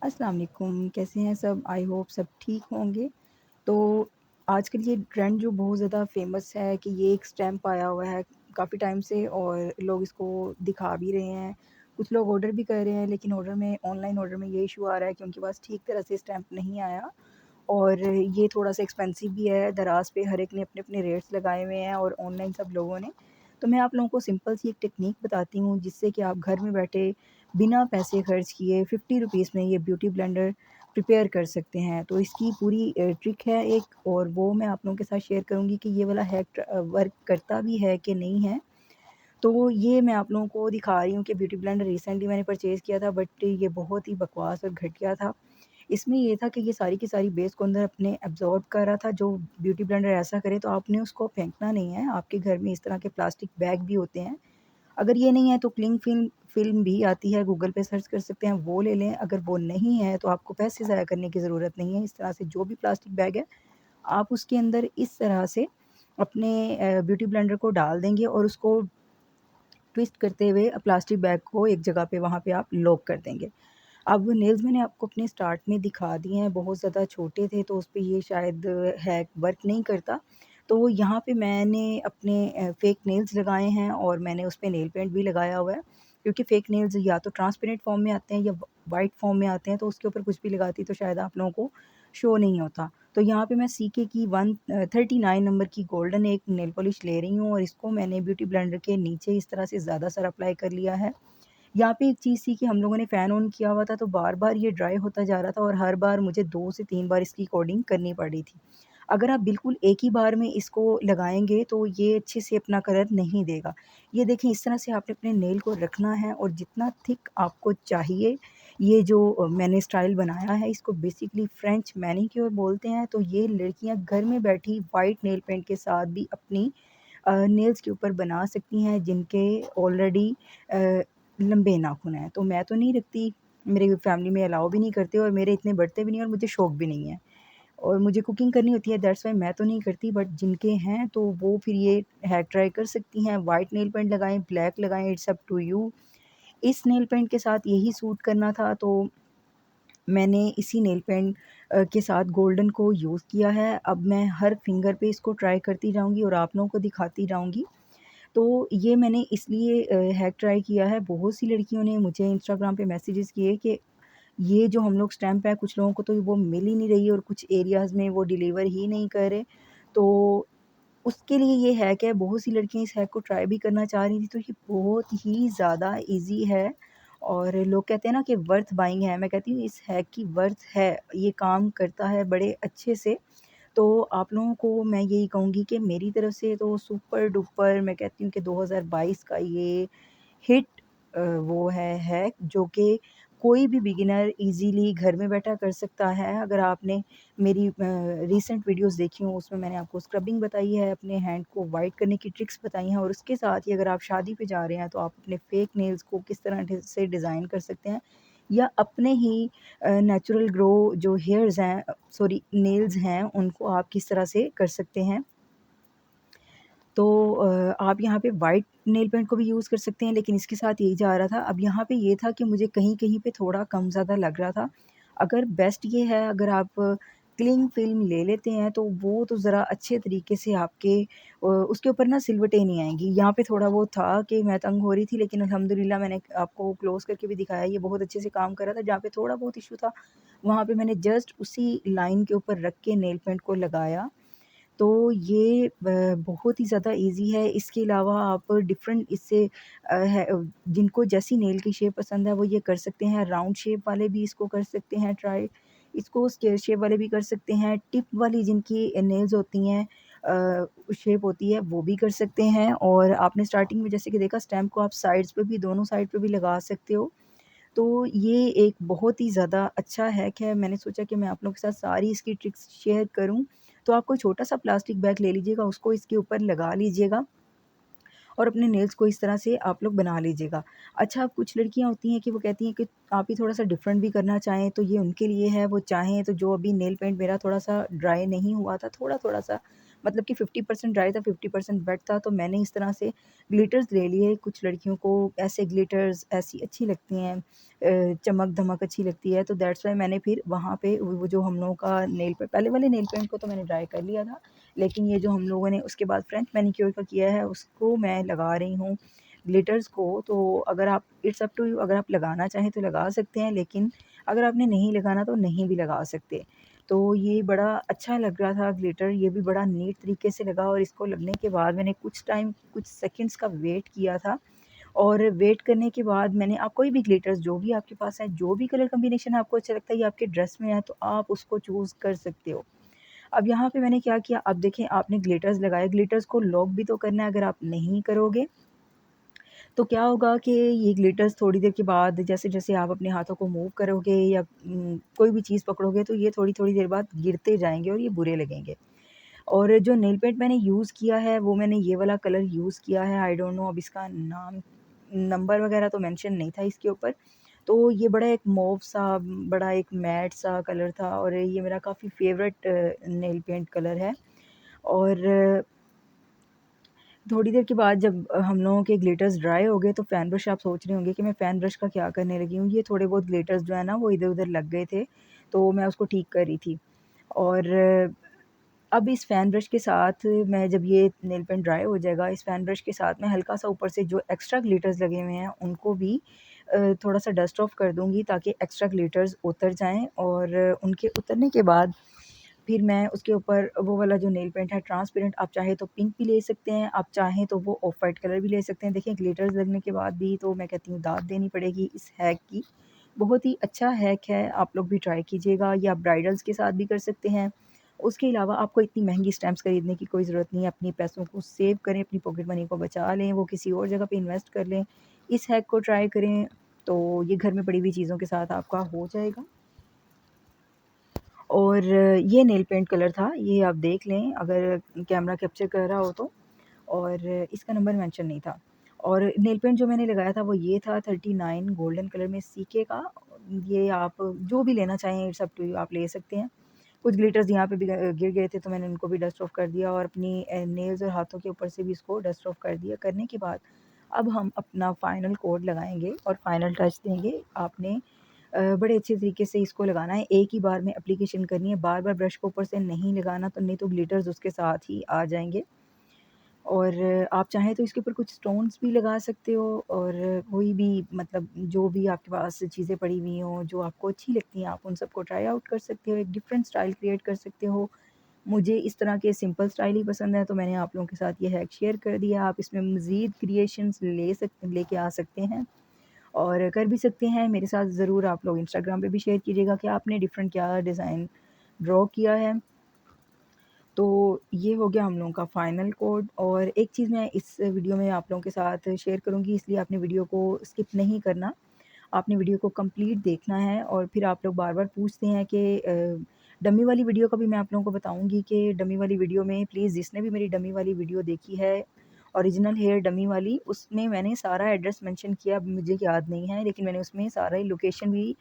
अस्सलाम वालेकुम, कैसे हैं सब? आई होप सब ठीक होंगे। तो आजकल ये ट्रेंड जो बहुत ज़्यादा फ़ेमस है कि ये एक स्टैम्प आया हुआ है काफ़ी टाइम से और लोग इसको दिखा भी रहे हैं। कुछ लोग ऑर्डर भी कर रहे हैं लेकिन ऑनलाइन ऑर्डर में ये इश्यू आ रहा है कि उनके पास ठीक तरह से स्टैम्प नहीं आया और ये थोड़ा-सा एक्सपेंसिव भी है। दराज़ पे हर एक ने अपने-अपने रेट्स लगाए हुए हैं और ऑनलाइन सब लोगों ने। तो मैं आप लोगों को सिंपल सी एक टेक्नीक बताती हूँ जिससे कि आप घर में बैठे बिना पैसे खर्च किए 50 रुपीज़ में ये ब्यूटी ब्लेंडर प्रिपेयर कर सकते हैं। तो इसकी पूरी ट्रिक है एक और वो मैं आप लोगों के साथ शेयर करूँगी कि ये वाला हैक वर्क करता भी है कि नहीं है। तो ये मैं आप लोगों को दिखा रही हूँ कि ब्यूटी ब्लेंडर रिसेंटली मैंने परचेज़ किया था बट ये बहुत ही बकवास और घटिया था। इसमें ये था कि ये सारी की सारी बेस को अंदर अपने एब्ज़ॉर्ब कर रहा था। जो ब्यूटी ब्लेंडर ऐसा करे तो आपने उसको फेंकना नहीं है। आपके घर में इस तरह के प्लास्टिक बैग भी होते हैं। अगर ये नहीं है तो क्लिंग फ़िल्म फ़िल्म भी आती है, गूगल पे सर्च कर सकते हैं, वो ले लें। अगर वो नहीं है तो आपको पैसे ज़ाया करने की ज़रूरत नहीं है। इस तरह से जो भी प्लास्टिक बैग है, आप उसके अंदर इस तरह से अपने ब्यूटी ब्लेंडर को डाल देंगे और उसको ट्विस्ट करते हुए प्लास्टिक बैग को एक जगह पे वहाँ पे आप लॉक कर देंगे। अब नेल्स मैंने आपको अपने स्टार्ट में दिखा दिए हैं, बहुत ज़्यादा छोटे थे तो उस पे ये शायद हैक वर्क नहीं करता। तो यहाँ पे मैंने अपने फेक नेल्स लगाए हैं और मैंने उस पे नेल पेंट भी लगाया हुआ है। क्योंकि फेक नेल्स या तो ट्रांसपेरेंट फ़ॉर्म में आते हैं या व्हाइट फ़ॉर्म में आते हैं तो उसके ऊपर कुछ भी लगाती तो शायद आप लोगों को शो नहीं होता। तो यहाँ पे मैं सीके की 39 नंबर की गोल्डन एक नेल पॉलिश ले रही हूँ और इसको मैंने ब्यूटी ब्लेंडर के नीचे इस तरह से ज़्यादा-तर अप्लाई कर लिया है। यहाँ पे एक चीज़ थी कि हम लोगों ने फ़ैन ऑन किया हुआ था तो बार-बार ये ड्राई होता जा रहा था और हर बार मुझे 2 से 3 बार इसकी कोडिंग करनी पड़ रही थी। अगर आप बिल्कुल एक ही बार में इसको लगाएँगे तो ये अच्छे से अपना कलर नहीं देगा। ये देखें इस तरह से आपने अपने नेल को रखना है और जितना थिक आपको चाहिए, ये जो मैंने स्टाइल बनाया है इसको बेसिकली फ्रेंच मैनीक्योर बोलते हैं। तो ये लड़कियाँ घर में बैठी व्हाइट नेल पेंट के साथ भी अपनी नेल्स के ऊपर बना सकती हैं जिनके ऑलरेडी अ, लंबे नाखून हैं। तो मैं तो नहीं रखती, मेरी फैमिली में अलाउ भी नहीं करते और मेरे इतने बढ़ते भी नहीं और मुझे शौक भी नहीं है। और मुझे कुकिंग करनी होती है दैट्स व्हाई मैं तो नहीं करती बट जिनके हैं तो वो फिर ये हैक ट्राई कर सकती हैं। व्हाइट नेल पेंट लगाएँ, ब्लैक लगाएँ, इट्स अप टू यू। इस नेल पेंट के साथ यही सूट करना था तो मैंने इसी नेल पेंट के साथ गोल्डन को यूज़ किया है। अब मैं हर फिंगर पे इसको ट्राई करती जाऊँगी और आप लोगों को दिखाती जाऊँगी। तो ये मैंने इसलिए हैक ट्राई किया है, बहुत सी लड़कियों ने मुझे इंस्टाग्राम पे मैसेजेस किए कि ये जो हम लोग स्टैम्प है कुछ लोगों को तो वो मिल ही नहीं रही और कुछ एरियाज़ में वो डिलीवर ही नहीं कर रहे। तो उसके लिए ये हैक है, बहुत सी लड़कियाँ इस हैक को ट्राई भी करना चाह रही थी, तो ये बहुत ही ज़्यादा ईज़ी है और लोग कहते हैं ना कि वर्थ बाइंग है, मैं कहती हूँ इस हैक की वर्थ है, ये काम करता है बड़े अच्छे से। तो आप लोगों को मैं यही कहूँगी कि मेरी तरफ से तो सुपर डुपर मैं कहती हूँ कि 2022 का ये हिट वो है जो कि कोई भी बिगिनर ईज़िली घर में बैठा कर सकता है। अगर आपने मेरी रीसेंट वीडियोज़ देखी हों उसमें मैंने आपको स्क्रबिंग बताई है, अपने हैंड को व्हाइट करने की ट्रिक्स बताई हैं और उसके साथ ही अगर आप शादी पे जा रहे हैं तो आप अपने फेक नेल्स को किस तरह से डिज़ाइन कर सकते हैं या अपने ही नेचुरल ग्रो जो हेयर्स हैं सॉरी नेल्स हैं उनको आप किस तरह से कर सकते हैं। तो आप यहाँ पे व्हाइट नेल पेंट को भी यूज़ कर सकते हैं लेकिन इसके साथ यही जा रहा था। अब यहाँ पे ये था कि मुझे कहीं-कहीं पे थोड़ा कम ज़्यादा लग रहा था। अगर बेस्ट ये है अगर आप क्लिंग फ़िल्म ले लेते हैं तो वो तो ज़रा अच्छे तरीके से आपके उसके ऊपर ना सिलवटें नहीं आएँगी। यहाँ पे थोड़ा वो था कि मैं तंग हो रही थी लेकिन अल्हम्दुलिल्लाह मैंने आपको क्लोज़ करके भी दिखाया ये बहुत अच्छे से काम कर रहा था। जहाँ पे थोड़ा बहुत इश्यू था, वहाँ पे मैंने जस्ट उसी लाइन के ऊपर रख के नेल पेंट को लगाया। तो ये बहुत ही ज़्यादा ईज़ी है। इसके अलावा आप डिफ़रेंट इससे जिनको जैसी नेल की शेप पसंद है वो ये कर सकते हैं। राउंड शेप वाले भी इसको कर सकते हैं ट्राई। इसको स्क्वेयर शेप वाले भी कर सकते हैं। टिप वाली जिनकी नेल्स होती हैं शेप होती है वो भी कर सकते हैं और आपने स्टार्टिंग में जैसे कि देखा स्टेम को आप साइड्स पे भी दोनों साइड पे भी लगा सकते हो। तो ये एक बहुत ही ज़्यादा अच्छा हैक है। मैंने सोचा कि मैं आप लोगों के साथ सारी इसकी ट्रिक्स शेयर करूँ। तो आप कोई छोटा-सा प्लास्टिक बैग ले लीजिएगा, उसको इसके ऊपर लगा लीजिएगा और अपने नेल्स को इस तरह से आप लोग बना लीजिएगा। अच्छा, अब कुछ लड़कियाँ होती हैं कि वो कहती हैं कि आप ही थोड़ा-सा डिफ़रेंट भी करना चाहें, तो ये उनके लिए है। वो चाहें तो जो अभी नेल पेंट मेरा थोड़ा-सा ड्राई नहीं हुआ था, थोड़ा-थोड़ा सा मतलब कि 50% ड्राई था, 50% वेट था, तो मैंने इस तरह से ग्लिटर्स ले लिए। कुछ लड़कियों को ऐसे ग्लिटर्स ऐसी अच्छी लगती हैं, चमक-धमक अच्छी लगती है, तो दैट्स व्हाई मैंने फिर वहाँ पे वो जो हम लोगों का नेल पेंट, पहले वाले नेल पेंट को तो मैंने ड्राई कर लिया था, लेकिन ये जो हम लोगों ने उसके बाद फ्रेंच मैनीक्योर का किया है, उसको मैं लगा रही हूँ ग्लिटर्स को। तो अगर आप, इट्स अप टू यू, अगर आप लगाना चाहें तो लगा सकते हैं, लेकिन अगर आपने नहीं लगाना तो नहीं भी लगा सकते। तो ये बड़ा अच्छा लग रहा था ग्लिटर, ये भी बड़ा नीट तरीके से लगा, और इसको लगने के बाद मैंने कुछ टाइम, कुछ सेकंड्स का वेट किया था, और वेट करने के बाद मैंने, आप कोई भी ग्लिटर्स जो भी आपके पास है, जो भी कलर कॉम्बिनेशन आपको अच्छा लगता है, ये आपके ड्रेस में है तो आप उसको चूज़ कर सकते हो। अब यहाँ पे मैंने क्या किया, अब देखें आपने ग्लिटर्स लगाए, ग्लिटर्स को लॉक भी तो करना है, अगर आप नहीं करोगे तो क्या होगा कि ये ग्लिटर्स थोड़ी देर के बाद, जैसे-जैसे आप अपने हाथों को मूव करोगे या कोई भी चीज़ पकड़ोगे, तो ये थोड़ी-थोड़ी देर बाद गिरते जाएँगे और ये बुरे लगेंगे। और जो नेल पेंट मैंने यूज़ किया है, वो मैंने ये वाला कलर यूज़ किया है, आई डोंट नो अब इसका नाम, नंबर वगैरह तो मेंशन नहीं था इसके ऊपर। तो ये बड़ा एक मॉव सा, बड़ा एक मैट सा कलर था, और ये मेरा काफ़ी फ़ेवरेट नेल पेंट कलर है। और थोड़ी देर के बाद जब हम लोगों के ग्लिटर्स ड्राई हो गए, तो फ़ैन ब्रश, आप सोच रहे होंगे कि मैं फ़ैन ब्रश का क्या करने लगी हूँ। ये थोड़े बहुत ग्लिटर्स जो है ना वो इधर-उधर लग गए थे, तो मैं उसको ठीक कर रही थी। और अब इस फ़ैन ब्रश के साथ मैं, जब ये नेल पेंट ड्राई हो जाएगा, इस फ़ैन ब्रश के साथ मैं हल्का-सा ऊपर से जो एक्स्ट्रा ग्लिटर्स लगे हुए हैं उनको भी थोड़ा-सा डस्ट ऑफ कर दूँगी, ताकि एक्स्ट्रा ग्लिटर्स उतर जाएँ, और उनके उतरने के बाद फिर मैं उसके ऊपर वो वाला जो नेल पेंट है ट्रांसपेरेंट, आप चाहे तो पिंक भी ले सकते हैं, आप चाहें तो वो ऑफ वाइट कलर भी ले सकते हैं। देखिए ग्लिटर्स लगने के बाद भी तो मैं कहती हूँ दाद देनी पड़ेगी इस हैक की। बहुत ही अच्छा हैक है, आप लोग भी ट्राई कीजिएगा, या ब्राइडल्स के साथ भी कर सकते हैं। उसके अलावा आपको इतनी महँगी स्टैम्प्स खरीदने की कोई ज़रूरत नहीं है, अपने पैसों को सेव करें, अपनी पॉकेट मनी को बचा लें, वो किसी और जगह पे इन्वेस्ट कर लें। इस हैक को ट्राई करें, तो ये घर में पड़ी हुई चीज़ों के साथ आपका हो जाएगा। और ये नेल पेंट कलर था, ये आप देख लें अगर कैमरा कैप्चर कर रहा हो तो। और इसका नंबर मेंशन नहीं था। और नेल पेंट जो मैंने लगाया था वो ये था 39 गोल्डन कलर में सीके का। ये आप जो भी लेना चाहें, इट्स अप टू यू, आप ले सकते हैं। कुछ ग्लिटर्स यहाँ पे भी गिर गए थे, तो मैंने उनको भी डस्ट ऑफ कर दिया, और अपनी नेल्स और हाथों के ऊपर से भी इसको डस्ट ऑफ कर दिया। करने के बाद अब हम अपना फाइनल कोड लगाएँगे और फाइनल टच देंगे। आपने बड़े अच्छे तरीके से इसको लगाना है, एक ही बार में एप्लीकेशन करनी है, बार-बार ब्रश को ऊपर से नहीं लगाना, तो नहीं तो ग्लिटर्स उसके साथ ही आ जाएँगे। और आप चाहें तो इसके ऊपर कुछ स्टोन्स भी लगा सकते हो, और कोई भी, मतलब जो भी आपके पास चीज़ें पड़ी हुई हों, जो आपको अच्छी लगती हैं, आप उन सबको ट्राई आउट कर सकते हो, एक डिफरेंट स्टाइल क्रिएट कर सकते हो। मुझे इस तरह के सिंपल स्टाइल ही पसंद है, तो मैंने आप लोगों के साथ ये हैक शेयर कर दिया। आप इसमें मज़ीद क्रिएशंस लेके आ सकते हैं, और कर भी सकते हैं। मेरे साथ ज़रूर आप लोग इंस्टाग्राम पे भी शेयर कीजिएगा कि आपने डिफरेंट क्या डिज़ाइन ड्रॉ किया है। तो ये हो गया हम लोगों का फाइनल कोड। और एक चीज़ मैं इस वीडियो में आप लोगों के साथ शेयर करूँगी, इसलिए आपने वीडियो को स्किप नहीं करना। आपने वीडियो को कंप्लीट देखना है, और फिर आप लोग बार-बार पूछते हैं कि डमी वाली वीडियो का भी मैं आप लोगों को बताऊँगी कि डमी वाली वीडियो में प्लीज़, जिसने भी मेरी डमी वाली वीडियो देखी है, ओरिजिनल हेयर डमी वाली, उसमें मैंने सारा एड्रेस मेंशन किया, अब मुझे याद नहीं है, लेकिन मैंने उसमें सारा ही लोकेशन भी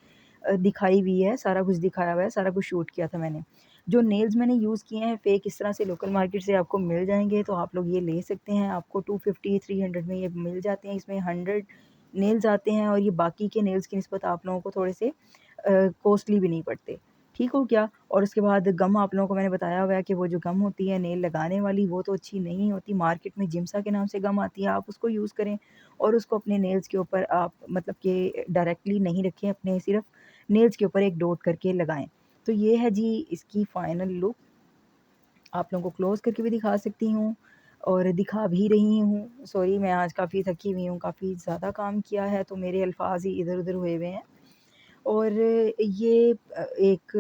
दिखाई हुई है, सारा कुछ दिखाया हुआ है, सारा कुछ शूट किया था मैंने। जो नेल्स मैंने यूज़ किए हैं फेक, इस तरह से लोकल मार्केट से आपको मिल जाएँगे, तो आप लोग ये ले सकते हैं। आपको 250 300 में ये मिल जाते हैं। इसमें 100 नेल्स आते हैं, और ये बाकी के नेल्स की निस्बत आप लोगों को थोड़े से कॉस्टली भी नहीं पड़ते। ठीक हो गया? और उसके बाद गम आप लोगों को मैंने बताया हुआ है कि वो जो गम होती है नेल लगाने वाली, वो तो अच्छी नहीं होती। मार्केट में जिम्सा के नाम से गम आती है, आप उसको यूज़ करें, और उसको अपने नेल्स के ऊपर आप, मतलब कि डायरेक्टली नहीं रखें, अपने सिर्फ़ नेल्स के ऊपर एक डॉट करके लगाएँ। तो ये है जी इसकी फाइनल लुक। आप लोगों को क्लोज़ करके भी दिखा सकती हूँ, और दिखा भी रही हूँ। सॉरी, मैं आज काफ़ी थकी हुई हूँ, काफ़ी ज़्यादा काम किया है, तो मेरे अल्फ़ाज़ ही इधर-उधर हुए हुए हैं। और ये एक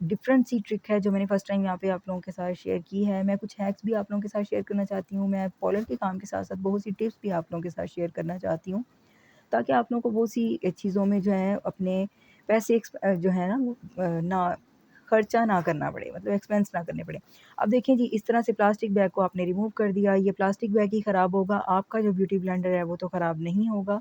डिफरेंट सी ट्रिक है जो मैंने फ़र्स्ट टाइम यहाँ पे आप लोगों के साथ शेयर की है। मैं कुछ हैक्स भी आप लोगों के साथ शेयर करना चाहती हूँ। मैं पार्लर के काम के साथ-साथ बहुत सी टिप्स भी आप लोगों के साथ शेयर करना चाहती हूँ, ताकि आप लोगों को बहुत सी चीज़ों में जो है अपने पैसे जो है ना वो ना खर्चा ना करना पड़े, मतलब एक्सपेंस ना करने पड़े। अब देखिए जी, इस तरह से प्लास्टिक बैग को आपने रिमूव कर दिया, ये प्लास्टिक बैग ही ख़राब होगा, आपका जो ब्यूटी ब्लेंडर है वो तो ख़राब नहीं होगा।